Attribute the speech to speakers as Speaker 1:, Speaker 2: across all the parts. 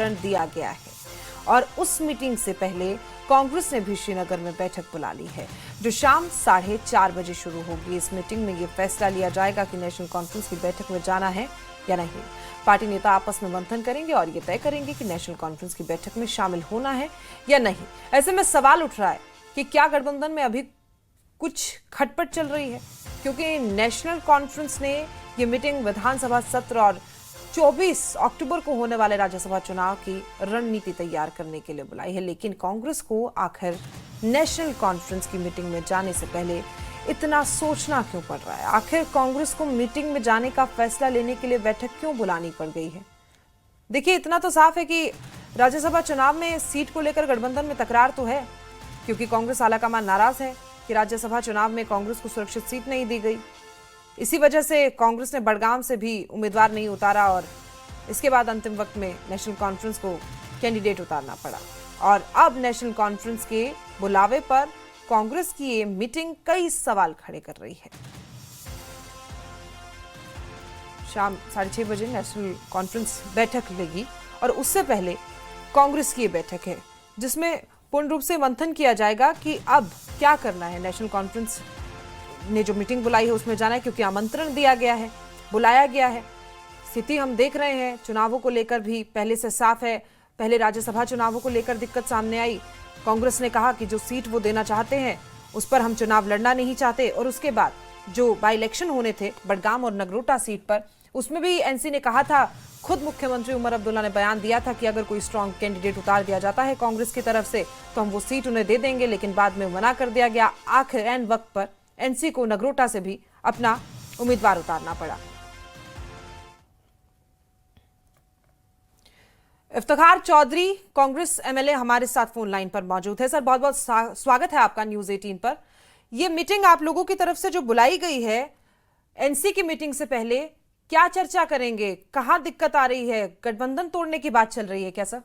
Speaker 1: आमंत्रण दिया गया है और उस मीटिंग से पहले कांग्रेस ने भी श्रीनगर में बैठक बुला ली है जो शाम 4:30 बजे शुरू होगी। इस मीटिंग में ये फैसला लिया जाएगा कि नेशनल कॉन्फ्रेंस की बैठक में जाना है या नहीं। पार्टी नेता आपस में मंथन करेंगे और ये तय करेंगे कि नेशनल कॉन्फ्रेंस की बैठक में शामिल होना है या नहीं। ऐसे में सवाल उठ रहा है कि क्या गठबंधन में अभी कुछ खटपट चल रही है, क्योंकि नेशनल कॉन्फ्रेंस ने ये मीटिंग विधानसभा सत्र और 24 अक्टूबर को होने वाले राज्यसभा चुनाव की रणनीति तैयार करने के लिए बुलाई है। लेकिन कांग्रेस को आखिर नेशनल कॉन्फ्रेंस की मीटिंग में जाने से पहले इतना सोचना क्यों पड़ रहा है? आखिर कांग्रेस को मीटिंग में जाने का फैसला लेने के लिए बैठक क्यों बुलानी पड़ गई है? देखिए, इतना तो साफ है कि राज्यसभा चुनाव में सीट को लेकर गठबंधन में तकरार तो है, क्योंकि कांग्रेस आलाकमान नाराज है कि राज्यसभा चुनाव में कांग्रेस को सुरक्षित सीट नहीं दी गई। इसी वजह से कांग्रेस ने बड़गाम से भी उम्मीदवार नहीं उतारा और इसके बाद अंतिम वक्त में नेशनल कॉन्फ्रेंस को कैंडिडेट उतारना पड़ा। और अब नेशनल कॉन्फ्रेंस के बुलावे पर कांग्रेस की ये मीटिंग कई सवाल खड़े कर रही है। शाम 6:30 बजे नेशनल कॉन्फ्रेंस बैठक लेगी और उससे पहले कांग्रेस की ये बैठक है जिसमें पूर्ण रूप से मंथन किया जाएगा कि अब क्या करना है। नेशनल कॉन्फ्रेंस ने जो मीटिंग बुलाई है उसमें जाना है, क्योंकि आमंत्रण दिया गया है, बुलाया गया है। स्थिति हम देख रहे हैं, चुनावों को लेकर भी पहले से साफ है। पहले राज्यसभा चुनावों को लेकर दिक्कत सामने आई। कांग्रेस ने कहा कि जो सीट वो देना चाहते हैं उस पर हम चुनाव लड़ना नहीं चाहते, और उसके बाद जो बाई इलेक्शन होने थे बडगाम और नगरोटा सीट पर, उसमें भी एनसी ने कहा था, खुद मुख्यमंत्री उमर अब्दुल्ला ने बयान दिया था कि अगर कोई स्ट्रांग कैंडिडेट उतार दिया जाता है कांग्रेस की तरफ से तो हम वो सीट उन्हें दे देंगे, लेकिन बाद में मना कर दिया गया। आखिर एन वक्त पर एनसी को नगरोटा से भी अपना उम्मीदवार उतारना पड़ा। इफ्तिखार चौधरी कांग्रेस एमएलए हमारे साथ फोन लाइन पर मौजूद है। सर, बहुत बहुत स्वागत है आपका न्यूज 18 पर। यह मीटिंग आप लोगों की तरफ से जो बुलाई गई है एनसी की मीटिंग से पहले, क्या चर्चा करेंगे? कहां दिक्कत आ रही है? गठबंधन तोड़ने की बात चल रही है क्या सर?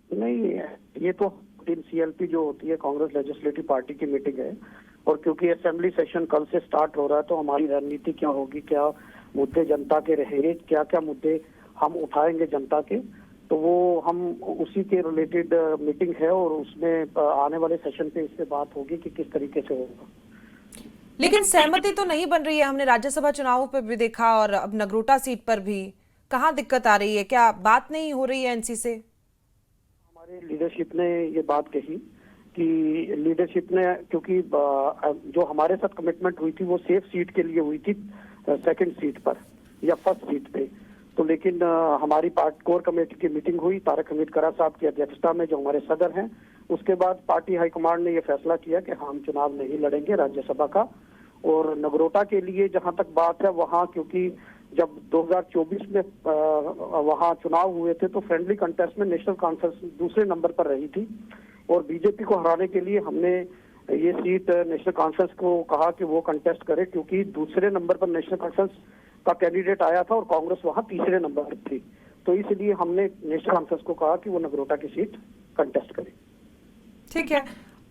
Speaker 2: नहीं, ये तो सीएलपी जो होती है कांग्रेस लेजिस्लेटिव पार्टी की मीटिंग है, और क्योंकि असेंबली सेशन कल से स्टार्ट हो रहा है तो हमारी रणनीति क्या होगी, क्या मुद्दे जनता के रहेंगे, क्या क्या मुद्दे हम उठाएंगे जनता के, तो वो हम उसी के रिलेटेड मीटिंग है और उसमें आने वाले सेशन पे इससे बात होगी कि किस तरीके से होगा।
Speaker 1: लेकिन सहमति तो नहीं बन रही है। हमने राज्यसभा चुनावों पर भी देखा और अब नगरोटा सीट पर भी। कहाँ दिक्कत आ रही है? क्या बात नहीं हो रही है एनसी से?
Speaker 2: हमारे लीडरशिप ने ये बात कही कि लीडरशिप ने, क्योंकि जो हमारे साथ कमिटमेंट हुई थी वो सेफ सीट के लिए हुई थी, सेकंड सीट पर या फर्स्ट सीट पे, तो लेकिन हमारी कोर कमेटी की मीटिंग हुई तारक हमीद करा साहब की अध्यक्षता में, जो हमारे सदर हैं। उसके बाद पार्टी हाईकमांड ने यह फैसला किया कि हम चुनाव नहीं लड़ेंगे राज्यसभा का। और नगरोटा के लिए जहां तक बात है, वहां क्योंकि जब 2024 में वहां चुनाव हुए थे तो फ्रेंडली कंटेस्ट में नेशनल कॉन्फ्रेंस दूसरे नंबर पर रही थी, और बीजेपी को हराने के लिए हमने ये सीट नेशनल कॉन्फ्रेंस को कहा कि वो कंटेस्ट करे, क्योंकि दूसरे नंबर पर नेशनल कॉन्फ्रेंस का कैंडिडेट आया था और कांग्रेस वहां तीसरे नंबर पर थी, तो इसलिए हमने नेशनल कॉन्फ्रेंस को कहा कि वो नगरोटा की सीट कंटेस्ट करे।
Speaker 1: ठीक है,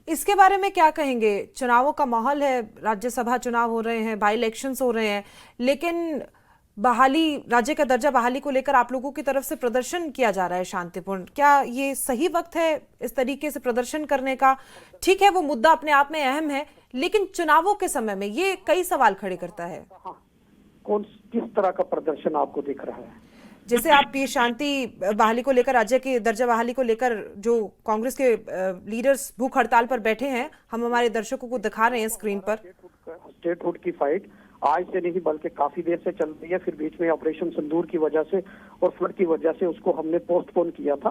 Speaker 1: इसके बारे में क्या कहेंगे? चुनावों का माहौल है, राज्यसभा चुनाव हो रहे हैं, बाई इलेक्शंस हो रहे हैं, लेकिन बहाली, राज्य का दर्जा बहाली को लेकर आप लोगों की तरफ से प्रदर्शन किया जा रहा है शांतिपूर्ण। क्या ये सही वक्त है इस तरीके से प्रदर्शन करने का? ठीक है, वो मुद्दा अपने आप में अहम है, लेकिन चुनावों के समय में ये कई सवाल खड़े करता है।
Speaker 2: किस तरह का प्रदर्शन आपको दिख रहा है?
Speaker 1: जैसे आप ये शांति बहाली को लेकर, राज्य की दर्जा बहाली को लेकर जो कांग्रेस के लीडर्स भूख हड़ताल पर बैठे हैं, हम हमारे दर्शकों को दिखा रहे हैं स्क्रीन पर।
Speaker 2: स्टेटहुड की फाइट आज से नहीं बल्कि काफी देर से चल रही है। फिर बीच में ऑपरेशन सिंदूर की वजह से और फ्लड की वजह से उसको हमने पोस्टपोन किया था,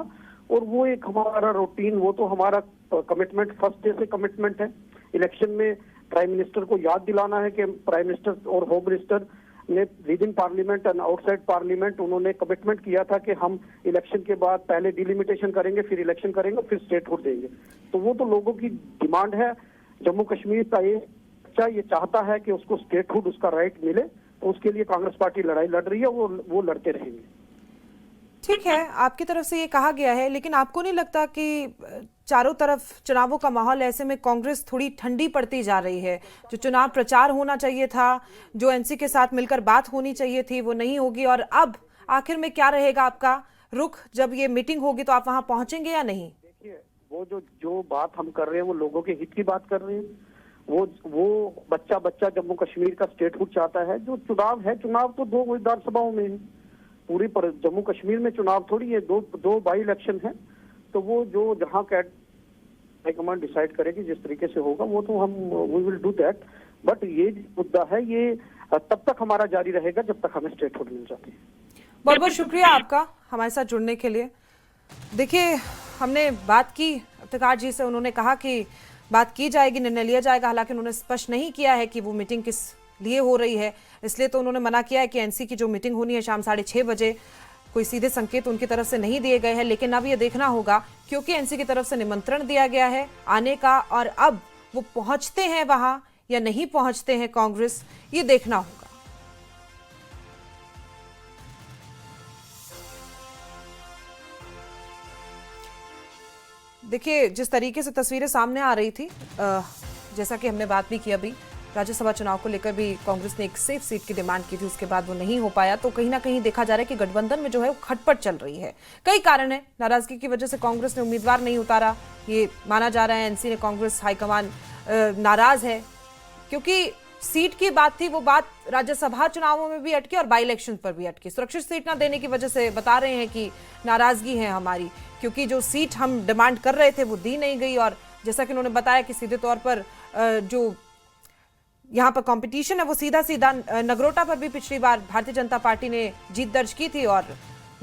Speaker 2: और वो एक हमारा रूटीन, वो तो हमारा कमिटमेंट फर्स्ट डे से कमिटमेंट है। इलेक्शन में प्राइम मिनिस्टर को याद दिलाना है कि प्राइम मिनिस्टर और होम मिनिस्टर ने with in parliament and outside parliament उन्होंने कमिटमेंट किया था कि हम इलेक्शन के बाद पहले डिलिमिटेशन करेंगे, फिर इलेक्शन करेंगे, फिर स्टेटहुड देंगे। तो वो तो लोगों की डिमांड है। जम्मू कश्मीर का ये चाहता है कि उसको स्टेटहुड, उसका राइट मिले, तो उसके लिए कांग्रेस पार्टी लड़ाई लड़ रही है, वो लड़ते रहेंगे।
Speaker 1: ठीक है, आपकी तरफ से ये कहा गया है, लेकिन आपको नहीं लगता कि चारों तरफ चुनावों का माहौल, ऐसे में कांग्रेस थोड़ी ठंडी पड़ती जा रही है? जो चुनाव प्रचार होना चाहिए था, जो एनसी के साथ मिलकर बात होनी चाहिए थी, वो नहीं होगी, और अब आखिर में क्या रहेगा आपका रुख जब ये मीटिंग होगी तो आप वहां पहुंचेंगे या नहीं?
Speaker 2: देखिए, वो जो बात हम कर रहे हैं वो लोगों के हित की बात कर रहे हैं। वो बच्चा जम्मू कश्मीर का स्टेटहुड चाहता है। जो चुनाव है, चुनाव तो 2 विधानसभाओं में है, पूरी पर जम्मू कश्मीर में चुनाव थोड़ी है, दो बाई इलेक्शन है। तो वो जो जहाँ हाईकमांड डिसाइड करेगी जिस तरीके से होगा वो तो हम we will do that. But ये मुद्दा है, ये तब तक हमारा जारी रहेगा जब तक हमें स्टेटहुड मिल जाती है।
Speaker 1: बहुत बहुत शुक्रिया आपका हमारे साथ जुड़ने के लिए। देखिए, हमने बात की इफ्तिखार जी से, उन्होंने कहा कि बात की जाएगी, निर्णय लिया जाएगा। हालांकि उन्होंने स्पष्ट नहीं किया है कि वो मीटिंग किस लिए हो रही है, इसलिए तो उन्होंने मना किया है कि एनसी की जो मीटिंग होनी है शाम 6:30 बजे, कोई सीधे संकेत उनकी तरफ से नहीं दिए गए हैं। लेकिन अब ये देखना होगा, क्योंकि एनसी की तरफ से निमंत्रण दिया गया है आने का, और अब वो पहुंचते हैं वहां या नहीं पहुंचते हैं कांग्रेस, ये देखना होगा। देखिए, जिस तरीके से तस्वीरें सामने आ रही थी, जैसा कि हमने बात भी की अभी, राज्यसभा चुनाव को लेकर भी कांग्रेस ने एक सेफ सीट की डिमांड की थी, उसके बाद वो नहीं हो पाया। तो कहीं ना कहीं देखा जा रहा है कि गठबंधन में जो है वो खटपट चल रही है। कई कारण है, नाराजगी की वजह से कांग्रेस ने उम्मीदवार नहीं उतारा, ये माना जा रहा है। एनसी ने, कांग्रेस हाईकमान नाराज है, क्योंकि सीट की बात थी, वो बात राज्यसभा चुनावों में भी अटकी और बाई इलेक्शन पर भी अटकी। सुरक्षित सीट ना देने की वजह से बता रहे हैं कि नाराजगी है हमारी, क्योंकि जो सीट हम डिमांड कर रहे थे वो दी नहीं गई। और जैसा कि उन्होंने बताया कि सीधे तौर पर जो यहाँ पर कंपटीशन है वो सीधा नगरोटा पर भी पिछली बार भारतीय जनता पार्टी ने जीत दर्ज की थी और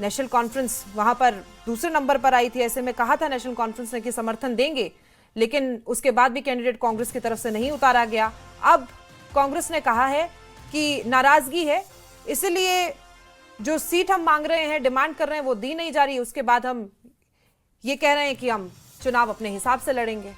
Speaker 1: नेशनल कॉन्फ्रेंस वहां पर दूसरे नंबर पर आई थी। ऐसे में कहा था नेशनल कॉन्फ्रेंस ने कि समर्थन देंगे, लेकिन उसके बाद भी कैंडिडेट कांग्रेस की तरफ से नहीं उतारा गया। अब कांग्रेस ने कहा है कि नाराजगी है, इसलिए जो सीट हम मांग रहे हैं, डिमांड कर रहे हैं, वो दी नहीं जा रही। उसके बाद हम ये कह रहे हैं कि हम चुनाव अपने हिसाब से लड़ेंगे।